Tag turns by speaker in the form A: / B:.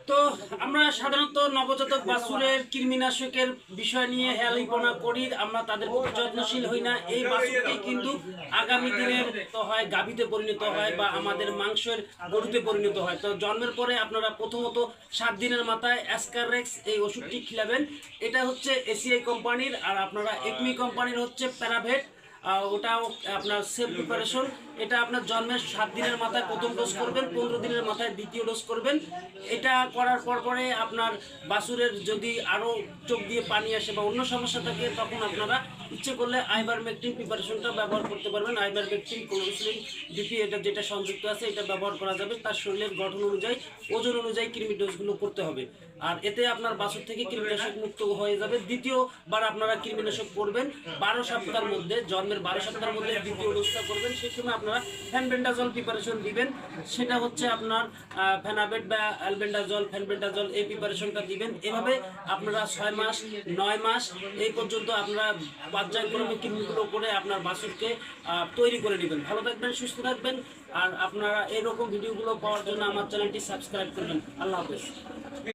A: তো আমরা সাধারণত নবজাতক বাছুরের কৃমিনাশকের বিষয় নিয়ে হেয়ালিপনা করি, আমরা তাদের প্রতি যত্নশীল হই না। এই বাছুরটি কিন্তু আগামী দিনের তো হয় গাভীতে পরিণত হয় বা আমাদের মাংসের গরুতে পরিণত হয়। তো জন্মের পরে আপনারা প্রথমত 7 দিনের মাথায় অ্যাসকারেক্স এই ওষুধটি খিলাবেন। এটা হচ্ছে এসিআই কোম্পানির, আর আপনারা একমি কোম্পানির হচ্ছে প্যারাভেট, ওটাও আপনার সেম প্রিপারেশন। এটা আপনার জন্মের 7 দিনের মাথায় প্রথম ডোজ করবেন, 15 দিনের মাথায় দ্বিতীয় ডোজ করবেন। এটা করার পরে আপনার বাছুরের যদি আরও চোখ দিয়ে পানি আসে বা অন্য সমস্যা থাকে, তখন আপনারা ইচ্ছে করলে আইভারমেকটিন প্রিপারেশনটা ব্যবহার করতে পারবেন। আইভারমেকটিন ক্লোরোসিলিন ডিপি এটা যেটা সংযুক্ত আছে, এটা ব্যবহার করা যাবে। তার শরীরের গঠন অনুযায়ী, ওজন অনুযায়ী কৃমি ডোজগুলো করতে হবে। আর এতে আপনার বাছুর থেকে কৃমিনাশক মুক্ত হয়ে যাবে। দ্বিতীয়বার আপনারা কৃমিনাশক করবেন 12 সপ্তাহের মধ্যে, জন্মের 12 সপ্তাহের মধ্যে দ্বিতীয় ডোজটা করবেন। সেই সময় আপনারা ফ্যানবেন্ডাজল প্রিপারেশন দিবেন। সেটা হচ্ছে আপনার ফেনাবেট বা অ্যালবেন্ডাজল, ফ্যানবেন্ডাজল এই প্রিপারেশনটা দিবেন। এভাবে আপনারা 6 মাস 9 মাস এই পর্যন্ত আপনারা পর্যায়ক্রমে কৃমিগুলো করে আপনার বাছুরকে তৈরি করে নেবেন। ভালো থাকবেন, সুস্থ থাকবেন। আর আপনারা এরকম ভিডিওগুলো পাওয়ার জন্য আমার চ্যানেলটি সাবস্ক্রাইব করবেন। আল্লাহ হাফেজ।